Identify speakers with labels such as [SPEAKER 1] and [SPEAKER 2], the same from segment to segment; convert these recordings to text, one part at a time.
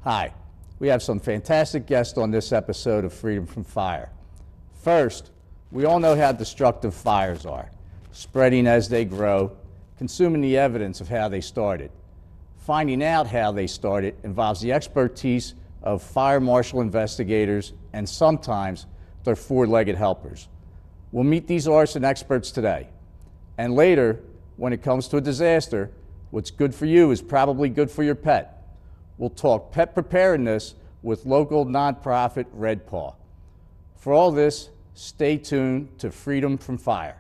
[SPEAKER 1] Hi, we have some fantastic guests on this episode of Freedom from Fire. First, we all know how destructive fires are, spreading as they grow, consuming the evidence of how they started. Finding out how they started involves the expertise of fire marshal investigators and sometimes their four-legged helpers. We'll meet these arson experts today. And later, when it comes to a disaster, what's good for you is probably good for your pet. We'll talk pet preparedness with local nonprofit Red Paw. For all this, stay tuned to Freedom from Fire.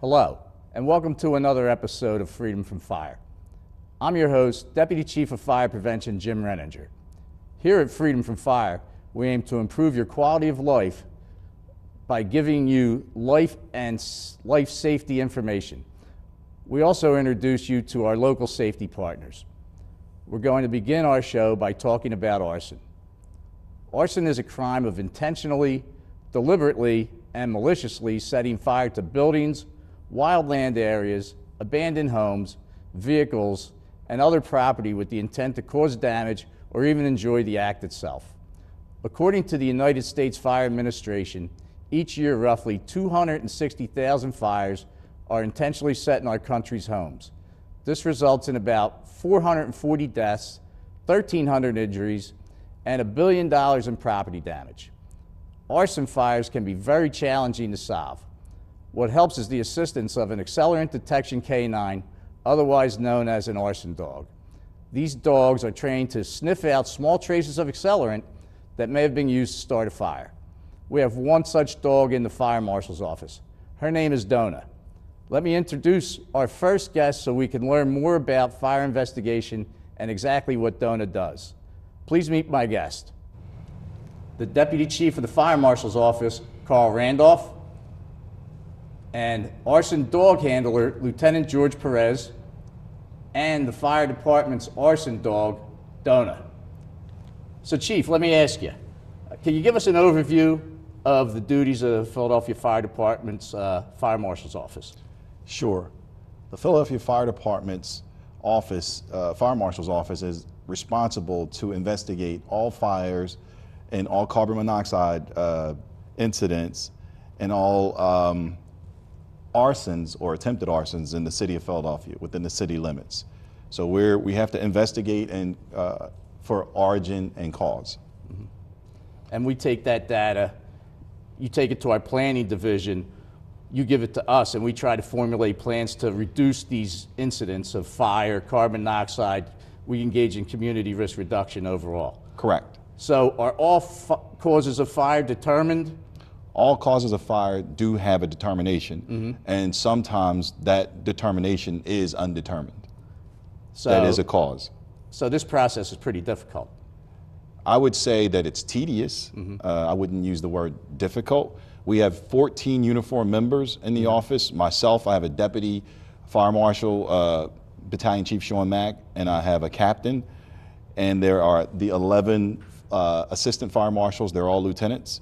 [SPEAKER 1] Hello, and welcome to another episode of Freedom from Fire. I'm your host, Deputy Chief of Fire Prevention, Jim Renninger. Here at Freedom from Fire, we aim to improve your quality of life by giving you life and life safety information. We also introduce you to our local safety partners. We're going to begin our show by talking about arson. Arson is a crime of intentionally, deliberately, and maliciously setting fire to buildings, wildland areas, abandoned homes, vehicles, and other property with the intent to cause damage or even enjoy the act itself. According to the United States Fire Administration, each year roughly 260,000 fires are intentionally set in our country's homes. This results in about 440 deaths, 1,300 injuries, and $1 billion in property damage. Arson fires can be very challenging to solve. What helps is the assistance of an accelerant detection canine, otherwise known as an arson dog. These dogs are trained to sniff out small traces of accelerant that may have been used to start a fire. We have one such dog in the fire marshal's office. Her name is Donna. Let me introduce our first guest so we can learn more about fire investigation and exactly what Donna does. Please meet my guest, the Deputy Chief of the Fire Marshal's Office, Carl Randolph, and arson dog handler, Lieutenant George Perez, and the fire department's arson dog, Donna. So Chief, let me ask you, can you give us an overview of the duties of the Philadelphia Fire Department's Fire Marshal's Office?
[SPEAKER 2] Sure. The Philadelphia Fire Department's office, Fire Marshal's Office, is responsible to investigate all fires and all carbon monoxide incidents and all arsons or attempted arsons in the city of Philadelphia within the city limits. So we have to investigate and for origin and cause.
[SPEAKER 1] Mm-hmm. And we take that data, you take it to our planning division, you give it to us, and we try to formulate plans to reduce these incidents of fire, carbon monoxide. We engage in community risk reduction overall.
[SPEAKER 2] Correct.
[SPEAKER 1] So are all causes of fire determined?
[SPEAKER 2] All causes of fire do have a determination, and sometimes that determination is undetermined. So that is a cause.
[SPEAKER 1] So this process is pretty difficult.
[SPEAKER 2] I would say that it's tedious. I wouldn't use the word difficult. We have 14 uniformed members in the office. Myself, I have a deputy fire marshal, Battalion Chief Sean Mack, and I have a captain. And there are the 11 assistant fire marshals. They're all lieutenants.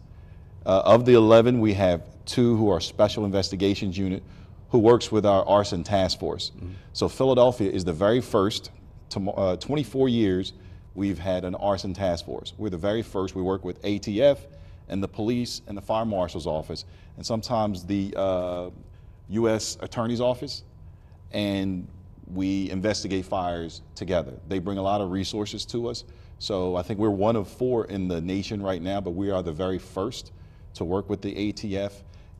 [SPEAKER 2] Of the 11, we have 2 who are Special Investigations Unit, who works with our arson task force. So Philadelphia is the very first, 24 years, we've had an arson task force. We're the very first. We work with ATF and the police and the fire marshal's office, and sometimes the U.S. Attorney's Office, and we investigate fires together. They bring a lot of resources to us. So I think we're one of 4 in the nation right now, but we are the very first to work with the ATF,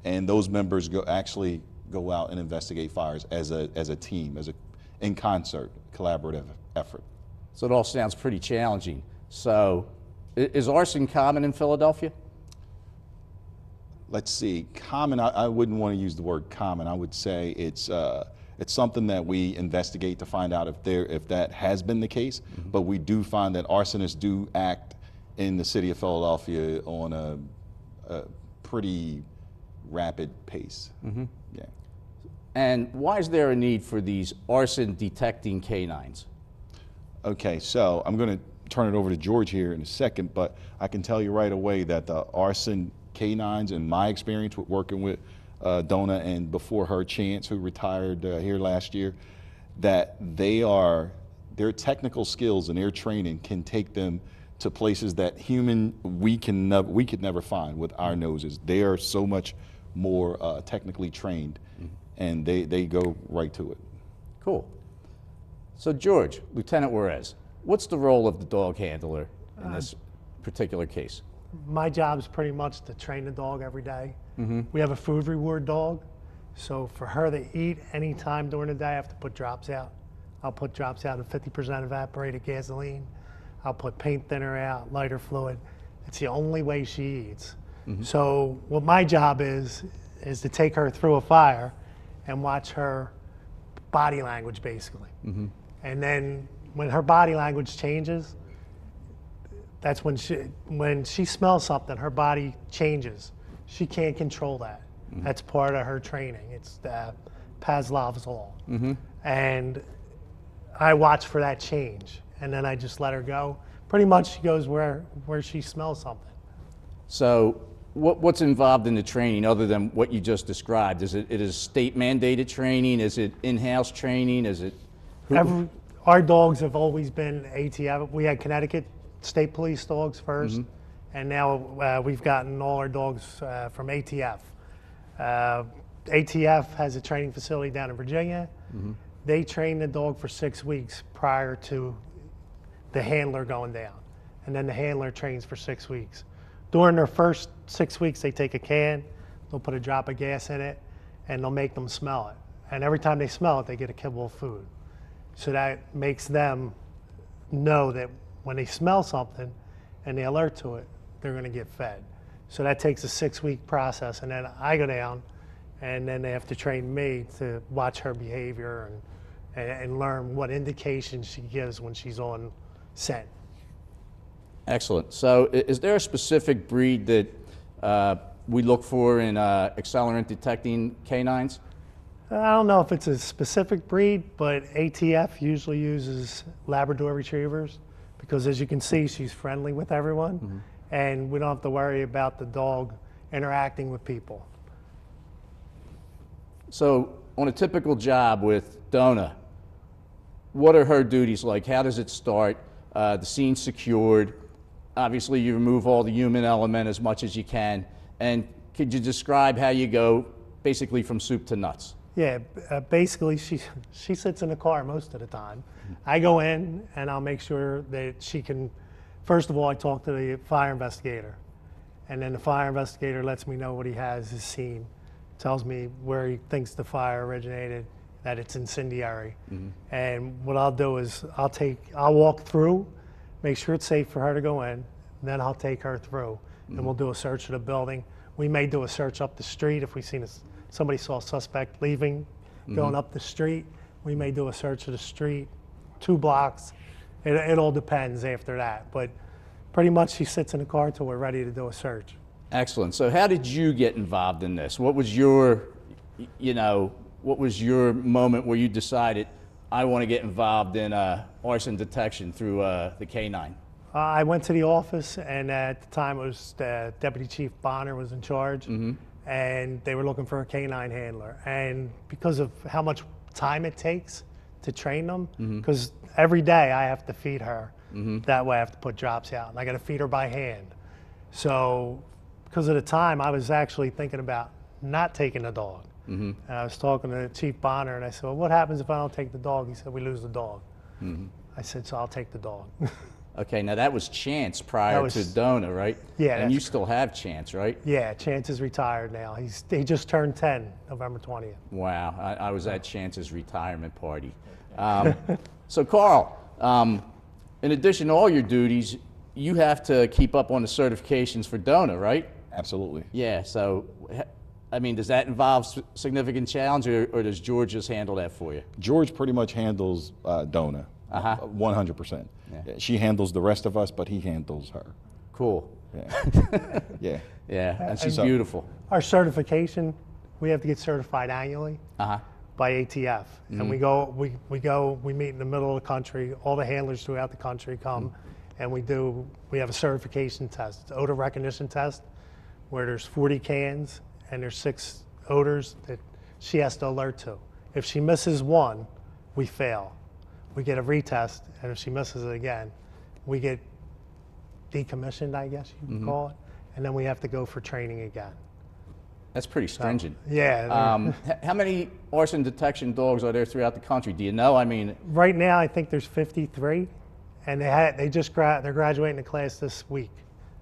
[SPEAKER 2] and those members actually go out and investigate fires as a team, in concert, collaborative effort.
[SPEAKER 1] So it all sounds pretty challenging. So is arson common in Philadelphia?
[SPEAKER 2] let's see, common, I wouldn't want to use the word common. I would say it's something that we investigate to find out if that has been the case. Mm-hmm. But we do find that arsonists do act in the city of Philadelphia on a pretty rapid pace. Mm-hmm. Yeah.
[SPEAKER 1] And why is there a need for these arson detecting canines?
[SPEAKER 2] Okay, so I'm going to turn it over to George here in a second, but I can tell you right away that the arson canines, in my experience with working with Donna and before her Chance, who retired here last year, that their technical skills and their training can take them to places that we could never find with our noses. They are so much more technically trained, and they go right to it.
[SPEAKER 1] Cool. So George, Lieutenant Wenez, what's the role of the dog handler in this particular case?
[SPEAKER 3] My job is pretty much to train the dog every day. Mm-hmm. We have a food reward dog, so for her to eat any time during the day, I have to put drops out. I'll put drops out in 50% evaporated gasoline. I'll put paint thinner out, lighter fluid. It's the only way she eats. Mm-hmm. So what my job is to take her through a fire and watch her body language, basically. Mm-hmm. And then when her body language changes, that's when she smells something, her body changes. She can't control that. Mm-hmm. That's part of her training. It's Pavlov's law. Mm-hmm. And I watch for that change, and then I just let her go. Pretty much she goes where she smells something.
[SPEAKER 1] So what's involved in the training other than what you just described? Is it is state mandated training? Is it in-house training? Is it?
[SPEAKER 3] Our dogs have always been ATF. We had Connecticut State Police dogs first, mm-hmm. and now we've gotten all our dogs from ATF. ATF has a training facility down in Virginia. Mm-hmm. They train the dog for 6 weeks prior to the handler going down, and then the handler trains for 6 weeks. During their first 6 weeks, they take a can, they'll put a drop of gas in it, and they'll make them smell it. And every time they smell it, they get a kibble of food. So that makes them know that when they smell something and they alert to it, they're going to get fed. So that takes a 6-week process, and then I go down, and then they have to train me to watch her behavior and learn what indications she gives when she's on scent.
[SPEAKER 1] Excellent. So is there a specific breed that we look for in accelerant detecting canines?
[SPEAKER 3] I don't know if it's a specific breed, but ATF usually uses Labrador Retrievers because, as you can see, she's friendly with everyone, mm-hmm. and we don't have to worry about the dog interacting with people.
[SPEAKER 1] So on a typical job with Donna, what are her duties like? How does it start? The scene's secured. Obviously, you remove all the human element as much as you can. And could you describe how you go basically from soup to nuts?
[SPEAKER 3] Yeah, basically she sits in the car most of the time. I go in and I'll make sure that she can, first of all, I talk to the fire investigator. And then the fire investigator lets me know what he has seen, tells me where he thinks the fire originated, that it's incendiary. Mm-hmm. And what I'll do is I'll walk through, make sure it's safe for her to go in, then I'll take her through, mm-hmm. and we'll do a search of the building. We may do a search up the street if we've seen somebody saw a suspect leaving, mm-hmm. going up the street. We may do a search of the street, 2 blocks. It all depends after that. But pretty much she sits in the car till we're ready to do a search.
[SPEAKER 1] Excellent. So how did you get involved in this? What was your moment where you decided, I want to get involved in arson detection through the canine?
[SPEAKER 3] I went to the office, and at the time it was Deputy Chief Bonner was in charge, mm-hmm. and they were looking for a canine handler. And because of how much time it takes to train them, because mm-hmm. every day I have to feed her, mm-hmm. that way I have to put drops out, and I got to feed her by hand. So because of the time, I was actually thinking about not taking the dog. Mm-hmm. And I was talking to Chief Bonner, and I said, well, what happens if I don't take the dog? He said, we lose the dog. Mm-hmm. I said, so I'll take the dog.
[SPEAKER 1] Okay, now that was Chance prior to Donna, right?
[SPEAKER 3] Yeah.
[SPEAKER 1] And you still have Chance, right?
[SPEAKER 3] Yeah, Chance is retired now. He just turned 10, November 20th.
[SPEAKER 1] Wow, I was at Chance's retirement party. So Carl, in addition to all your duties, you have to keep up on the certifications for Donna, right?
[SPEAKER 2] Absolutely.
[SPEAKER 1] Yeah, so, I mean, does that involve significant challenge, or does George just handle that for you?
[SPEAKER 2] George pretty much handles Donna, 100%.
[SPEAKER 1] Yeah.
[SPEAKER 2] She handles the rest of us, but he handles her.
[SPEAKER 1] Cool.
[SPEAKER 2] Yeah. Yeah.
[SPEAKER 1] Yeah, and she's
[SPEAKER 2] So-
[SPEAKER 1] beautiful.
[SPEAKER 3] Our certification, we have to get certified annually by ATF. And we meet in the middle of the country. All the handlers throughout the country come, and we have a certification test. It's an odor recognition test where there's 40 cans and there's 6 odors that she has to alert to. If she misses one, we fail. We get a retest, and if she misses it again, we get decommissioned, I guess you would call it, and then we have to go for training again.
[SPEAKER 1] That's pretty stringent.
[SPEAKER 3] Yeah.
[SPEAKER 1] How many arson detection dogs are there throughout the country? Do you know? I mean,
[SPEAKER 3] Right now, I think there's 53, and they're graduating the class this week.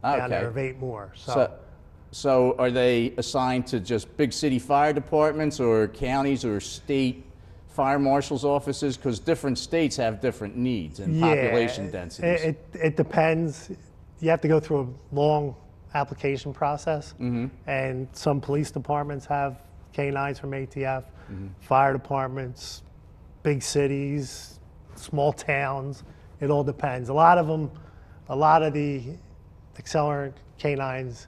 [SPEAKER 3] Down
[SPEAKER 1] Okay.
[SPEAKER 3] there of 8 more.
[SPEAKER 1] so are they assigned to just big city fire departments or counties or state fire marshals' offices? Because different states have different needs and population densities.
[SPEAKER 3] It depends. You have to go through a long application process, and some police departments have canines from ATF, fire departments, big cities, small towns. It all depends. A lot of the accelerant canines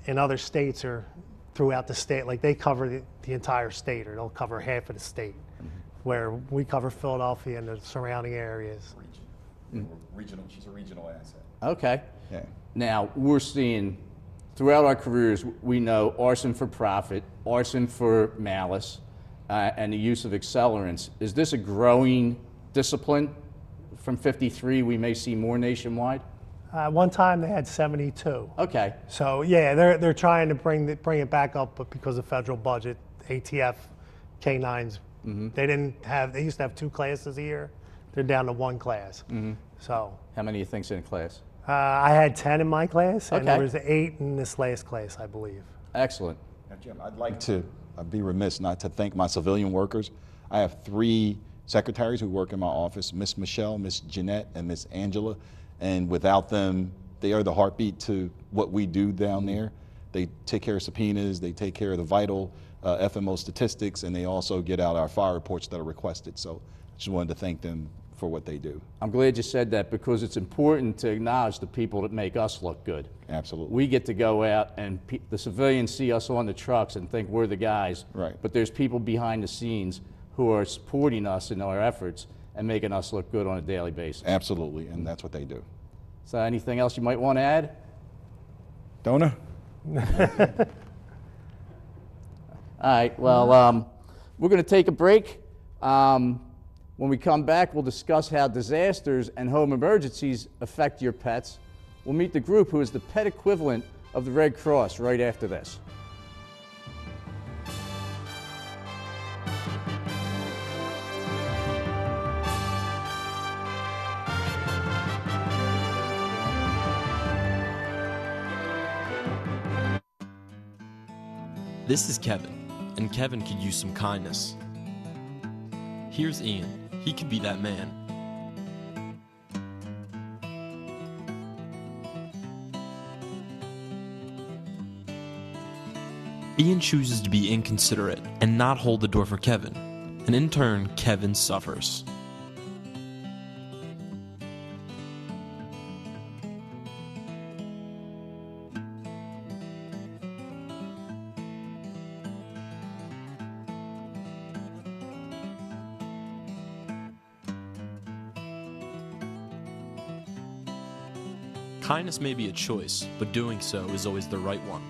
[SPEAKER 3] in other states are throughout the state. Like they cover the entire state, or they'll cover half of the state, where we cover Philadelphia and the surrounding areas.
[SPEAKER 2] Regional. She's a regional asset.
[SPEAKER 1] Okay.
[SPEAKER 2] Yeah.
[SPEAKER 1] Now, we're seeing, throughout our careers, we know arson for profit, arson for malice, and the use of accelerants. Is this a growing discipline? From 53, we may see more nationwide?
[SPEAKER 3] One time they had 72.
[SPEAKER 1] Okay.
[SPEAKER 3] So yeah, they're trying to bring it back up, but because of federal budget, ATF canines, they used to have 2 classes a year. They're down to 1 class. So
[SPEAKER 1] How many do you think's in class?
[SPEAKER 3] I had 10 in my class, and
[SPEAKER 1] Okay.
[SPEAKER 3] there was 8 in this last class, I believe.
[SPEAKER 1] Excellent.
[SPEAKER 2] Now, Jim, I'd like to be remiss not to thank my civilian workers. I have 3 secretaries who work in my office, Miss Michelle, Miss Jeanette, and Miss Angela. And without them, they are the heartbeat to what we do down there. They take care of subpoenas, they take care of the vital FMO statistics, and they also get out our fire reports that are requested. So I just wanted to thank them for what they do.
[SPEAKER 1] I'm glad you said that, because it's important to acknowledge the people that make us look good.
[SPEAKER 2] Absolutely.
[SPEAKER 1] We get to go out and the civilians see us on the trucks and think we're the guys.
[SPEAKER 2] Right.
[SPEAKER 1] But there's people behind the scenes who are supporting us in our efforts and making us look good on a daily basis.
[SPEAKER 2] Absolutely, and that's what they do.
[SPEAKER 1] So anything else you might want to add?
[SPEAKER 2] Donna?
[SPEAKER 1] All right, well, we're going to take a break. When we come back, we'll discuss how disasters and home emergencies affect your pets. We'll meet the group who is the pet equivalent of the Red Cross right after this.
[SPEAKER 4] This is Kevin, and Kevin could use some kindness. Here's Ian. He could be that man. Ian chooses to be inconsiderate and not hold the door for Kevin, and in turn, Kevin suffers. Kindness may be a choice, but doing so is always the right one.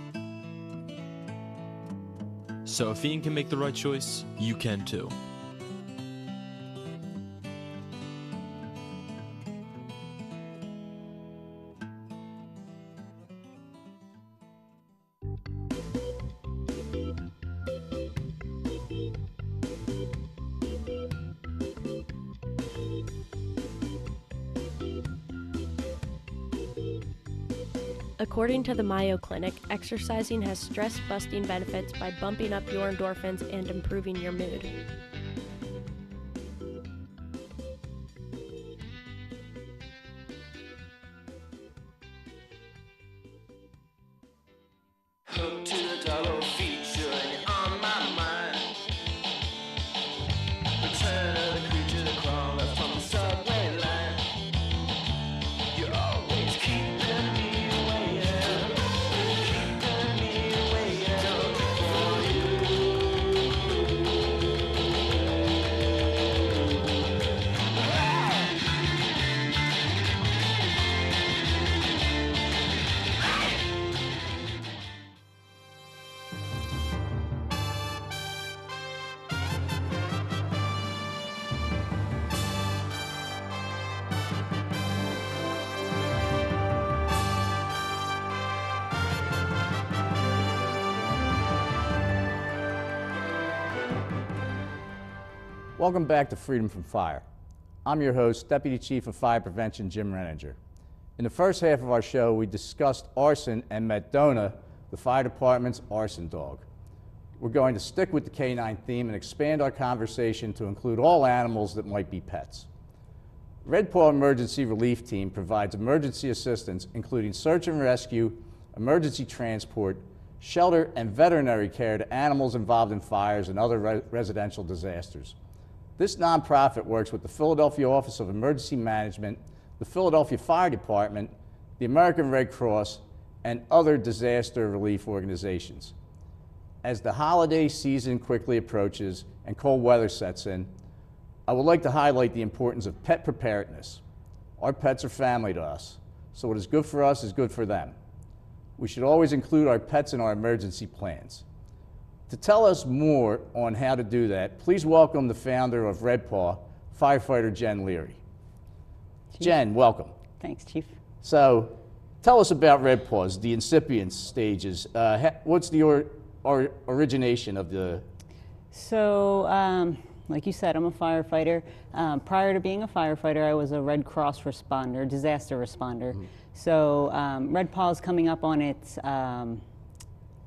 [SPEAKER 4] So if Ian can make the right choice, you can too.
[SPEAKER 5] According to the Mayo Clinic, exercising has stress-busting benefits by bumping up your endorphins and improving your mood.
[SPEAKER 1] Welcome back to Freedom from Fire. I'm your host, Deputy Chief of Fire Prevention, Jim Renninger. In the first half of our show, we discussed Arson and met Donna, the fire department's arson dog. We're going to stick with the canine theme and expand our conversation to include all animals that might be pets. Red Paw Emergency Relief Team provides emergency assistance, including search and rescue, emergency transport, shelter, and veterinary care to animals involved in fires and other residential disasters. This nonprofit works with the Philadelphia Office of Emergency Management, the Philadelphia Fire Department, the American Red Cross, and other disaster relief organizations. As the holiday season quickly approaches and cold weather sets in, I would like to highlight the importance of pet preparedness. Our pets are family to us, so what is good for us is good for them. We should always include our pets in our emergency plans. To tell us more on how to do that, please welcome the founder of Red Paw, firefighter Jen Leary.
[SPEAKER 6] Chief.
[SPEAKER 1] Jen, welcome.
[SPEAKER 6] Thanks, Chief.
[SPEAKER 1] So, tell us about Red Paws, the incipient stages. What's the origination of the...
[SPEAKER 6] So, like you said, I'm a firefighter. Prior to being a firefighter, I was a Red Cross responder, disaster responder. Mm-hmm. So, Red Paw is coming up on its...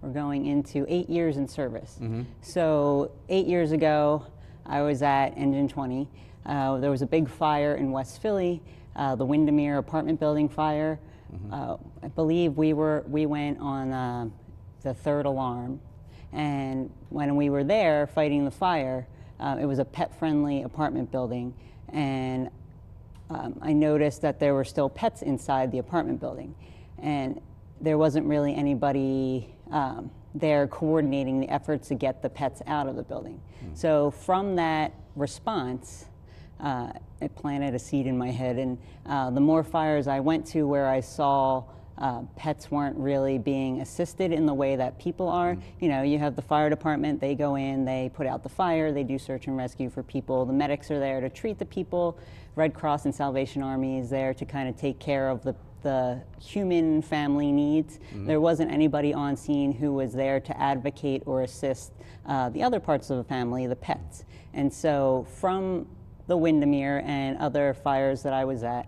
[SPEAKER 6] we're going into 8 years in service. Mm-hmm. So 8 years ago, I was at Engine 20. There was a big fire in West Philly, the Windermere apartment building fire. Mm-hmm. I believe we went on the third alarm. And when we were there fighting the fire, it was a pet-friendly apartment building. And I noticed that there were still pets inside the apartment building. And there wasn't really anybody there coordinating the efforts to get the pets out of the building. Mm. So from that response, it planted a seed in my head. And the more fires I went to where I saw pets weren't really being assisted in the way that people are. Mm. You know, you have the fire department, they go in, they put out the fire, they do search and rescue for people. The medics are there to treat the people. Red Cross and Salvation Army is there to kind of take care of the human family needs. Mm-hmm. There wasn't anybody on scene who was there to advocate or assist the other parts of the family, the pets. And so from the Windermere and other fires that I was at,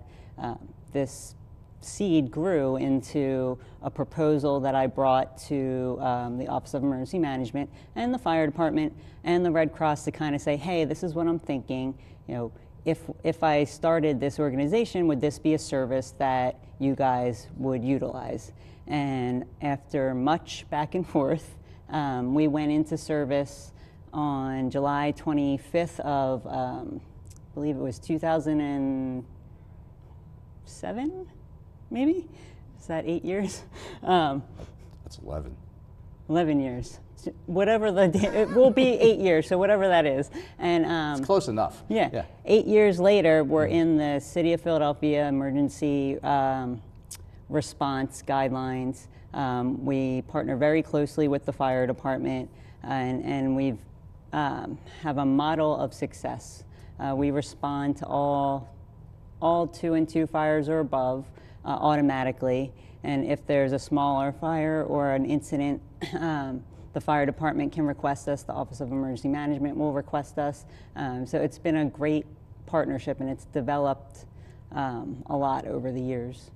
[SPEAKER 6] this seed grew into a proposal that I brought to the Office of Emergency Management and the fire department and the Red Cross to kind of say, hey, this is what I'm thinking. You know, if I started this organization, would this be a service that you guys would utilize? And after much back and forth, we went into service on July 25th of, I believe it was 2007, maybe? Is that 8 years?
[SPEAKER 1] That's 11.
[SPEAKER 6] 11 years. Whatever it will be 8 years, so whatever that is. And
[SPEAKER 1] it's close enough.
[SPEAKER 6] Yeah. 8 years later, we're in the City of Philadelphia emergency response guidelines. We partner very closely with the fire department, and we've have a model of success. We respond to all 2 and 2 fires or above automatically, and if there's a smaller fire or an incident, the fire department can request us, the Office of Emergency Management will request us. So it's been a great partnership, and it's developed a lot over the years.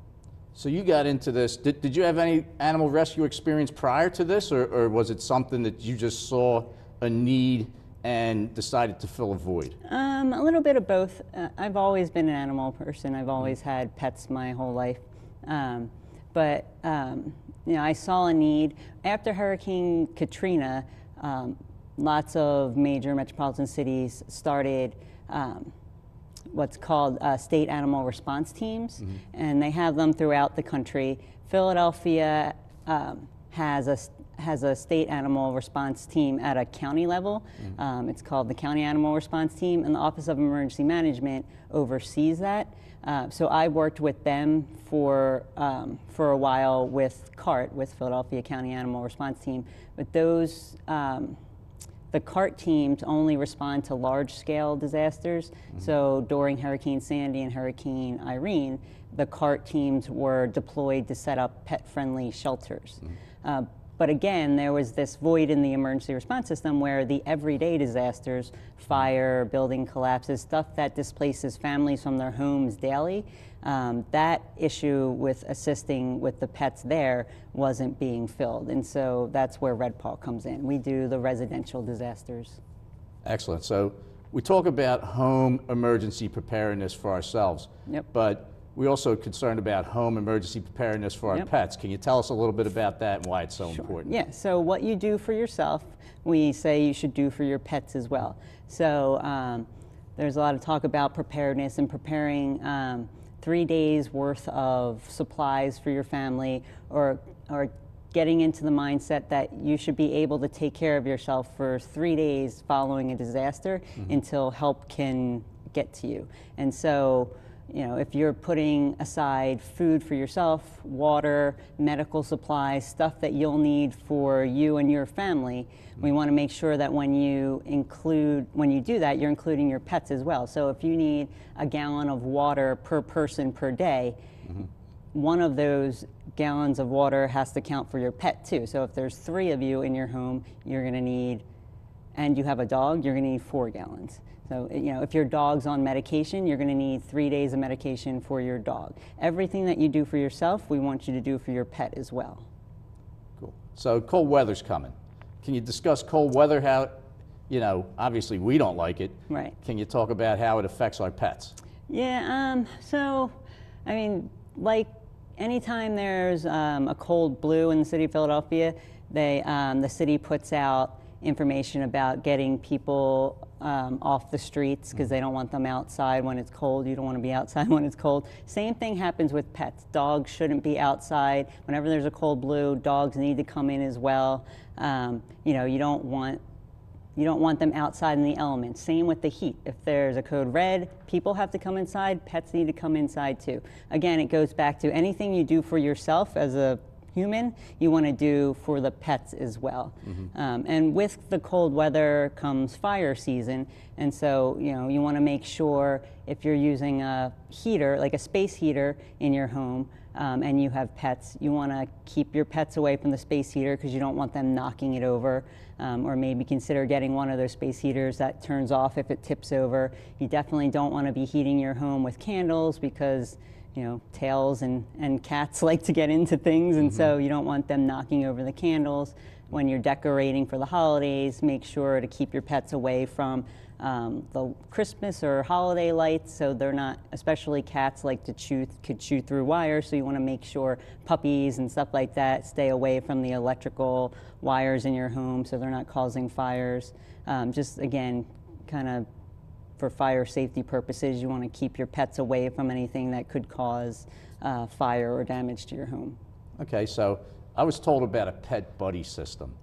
[SPEAKER 1] So you got into this, did you have any animal rescue experience prior to this, or was it something that you just saw a need and decided to fill a void?
[SPEAKER 6] A little bit of both. I've always been an animal person. I've always had pets my whole life. But you know, I saw a need. After Hurricane Katrina, lots of major metropolitan cities started what's called state animal response teams, mm-hmm. and they have them throughout the country. Philadelphia has a state animal response team at a county level. Mm-hmm. It's called the County Animal Response Team, and the Office of Emergency Management oversees that. So I worked with them for a while with CART, with Philadelphia County Animal Response Team. But those, the CART teams only respond to large-scale disasters. Mm-hmm. So during Hurricane Sandy and Hurricane Irene, the CART teams were deployed to set up pet-friendly shelters. Mm-hmm. But again, there was this void in the emergency response system where the everyday disasters, fire, building collapses, stuff that displaces families from their homes daily, that issue with assisting with the pets there wasn't being filled. And so that's where Red Paw comes in. We do the residential disasters.
[SPEAKER 1] Excellent. So we talk about home emergency preparedness for ourselves,
[SPEAKER 6] Yep.
[SPEAKER 1] but we're also concerned about home emergency preparedness for our
[SPEAKER 6] Yep.
[SPEAKER 1] pets. Can you tell us a little bit about that and why it's so important?
[SPEAKER 6] Yeah, so what you do for yourself, we say you should do for your pets as well. So there's a lot of talk about preparedness and preparing 3 days worth of supplies for your family, or getting into the mindset that you should be able to take care of yourself for 3 days following a disaster until help can get to you. And so, you know, if you're putting aside food for yourself, water, medical supplies, stuff that you'll need for you and your family, we want to make sure that when you do that, you're including your pets as well. So if you need a gallon of water per person per day, one of those gallons of water has to count for your pet too. So if there's 3 of you in your home, you're going to need, and you have a dog, you're going to need 4 gallons. So, you know, if your dog's on medication, you're going to need 3 days of medication for your dog. Everything that you do for yourself, we want you to do for your pet as well.
[SPEAKER 1] Cool. So cold weather's coming. Can you discuss cold weather, how, you know, obviously we don't like it.
[SPEAKER 6] Right.
[SPEAKER 1] Can you talk about how it affects our pets?
[SPEAKER 6] Yeah, so, I mean, like anytime there's a cold blue in the city of Philadelphia, the city puts out information about getting people off the streets because they don't want them outside when it's cold. You don't want to be outside when it's cold. Same thing happens with pets. Dogs shouldn't be outside. Whenever there's a cold blue, dogs need to come in as well. You know, you don't want them outside in the elements. Same with the heat. If there's a code red, people have to come inside, pets need to come inside too. Again, it goes back to anything you do for yourself as a human, you want to do for the pets as well. And with the cold weather comes fire season, and so, you know, you want to make sure if you're using a heater, like a space heater in your home, and you have pets, you want to keep your pets away from the space heater because you don't want them knocking it over, or maybe consider getting one of those space heaters that turns off if it tips over. You definitely don't want to be heating your home with candles because, you know, tails and cats like to get into things, and so you don't want them knocking over the candles. When you're decorating for the holidays, make sure to keep your pets away from the Christmas or holiday lights, so they're not, especially cats like to could chew through wires, so you want to make sure puppies and stuff like that stay away from the electrical wires in your home so they're not causing fires. Just again, kind of for fire safety purposes, you want to keep your pets away from anything that could cause fire or damage to your home.
[SPEAKER 1] Okay, so I was told about a pet buddy system.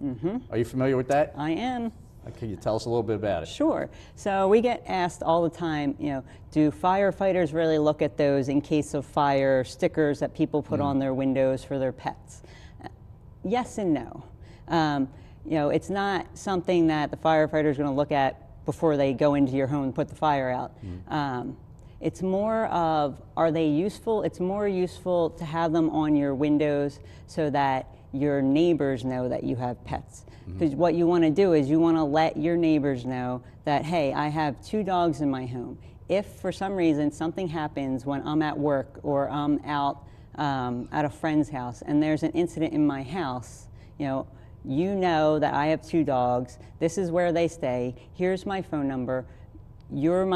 [SPEAKER 1] Are you familiar with that?
[SPEAKER 6] I am.
[SPEAKER 1] Can you tell us a little bit about it?
[SPEAKER 6] Sure. So we get asked all the time, you know, do firefighters really look at those in case of fire stickers that people put on their windows for their pets? Yes and no. You know, it's not something that the firefighter is going to look at before they go into your home and put the fire out. It's more of, are they useful? It's more useful to have them on your windows so that your neighbors know that you have pets. Because what you want to do is you want to let your neighbors know that, hey, I have 2 dogs in my home. If for some reason something happens when I'm at work or I'm out at a friend's house and there's an incident in my house, you know that I have 2 dogs, this is where they stay, here's my phone number, you're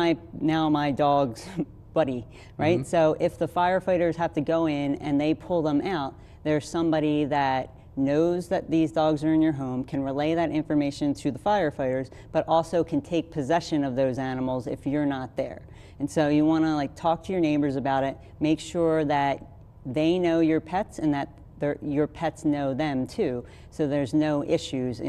[SPEAKER 6] now my dog's buddy, right? So if the firefighters have to go in and they pull them out, there's somebody that knows that these dogs are in your home, can relay that information to the firefighters, but also can take possession of those animals if you're not there. And so you want to talk to your neighbors about it, make sure that they know your pets and that your pets know them too, so there's no issues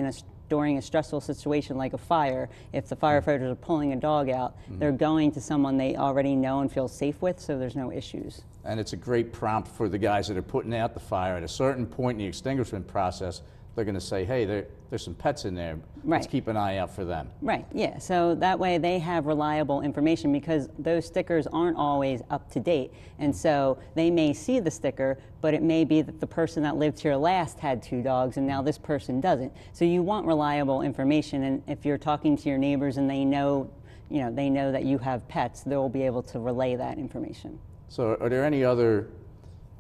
[SPEAKER 6] during a stressful situation like a fire. If the firefighters are pulling a dog out, they're going to someone they already know and feel safe with, so there's no issues. And
[SPEAKER 1] it's a great prompt for the guys that are putting out the fire. At a certain point in the extinguishment process, they're going to say, hey, there's some pets in there. Let's
[SPEAKER 6] Right.
[SPEAKER 1] keep an eye out for them.
[SPEAKER 6] Right, yeah. So that way they have reliable information because those stickers aren't always up to date. And so they may see the sticker, but it may be that the person that lived here last had 2 dogs and now this person doesn't. So you want reliable information, and if you're talking to your neighbors and they know that you have pets, they'll be able to relay that information.
[SPEAKER 1] So are there any other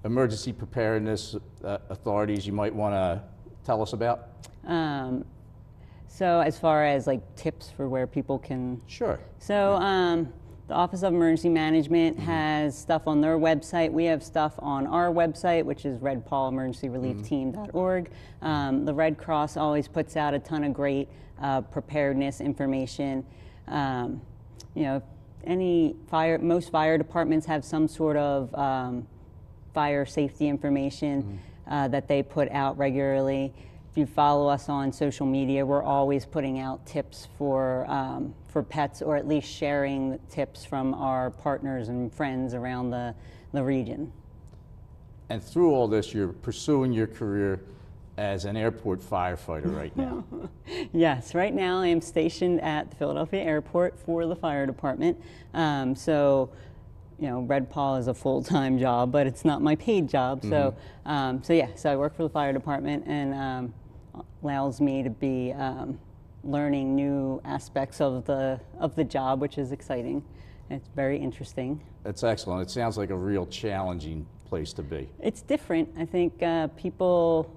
[SPEAKER 1] emergency preparedness authorities you might want to tell us about?
[SPEAKER 6] So as far as like tips for where people can...
[SPEAKER 1] Sure.
[SPEAKER 6] So the Office of Emergency Management has stuff on their website. We have stuff on our website, which is Red Paw Emergency Relief Team.org. The Red Cross always puts out a ton of great preparedness information. Most fire departments have some sort of fire safety information that they put out regularly. If you follow us on social media, we're always putting out tips for pets, or at least sharing tips from our partners and friends around the region.
[SPEAKER 1] And through all this, you're pursuing your career as an airport firefighter right now.
[SPEAKER 6] Yes, right now I am stationed at the Philadelphia Airport for the fire department. So Red Paw is a full-time job, but it's not my paid job. So, so I work for the fire department, and allows me to be learning new aspects of the job, which is exciting. It's very interesting.
[SPEAKER 1] That's excellent. It sounds like a real challenging place to be.
[SPEAKER 6] It's different. I think people,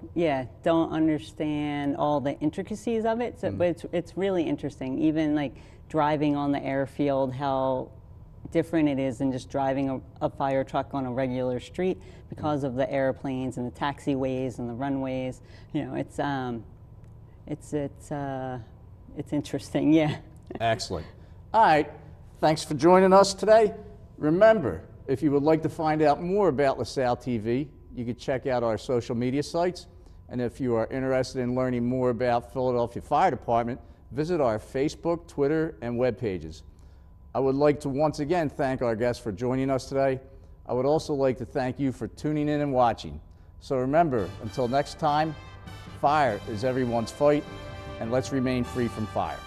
[SPEAKER 6] don't understand all the intricacies of it, but it's really interesting. Even like driving on the airfield, how different it is than just driving a fire truck on a regular street because of the airplanes and the taxiways and the runways. It's interesting, yeah.
[SPEAKER 1] Excellent. All right, thanks for joining us today. Remember, if you would like to find out more about LaSalle TV, you can check out our social media sites. And if you are interested in learning more about Philadelphia Fire Department, visit our Facebook, Twitter, and web pages. I would like to once again thank our guests for joining us today. I would also like to thank you for tuning in and watching. So remember, until next time, fire is everyone's fight, and let's remain free from fire.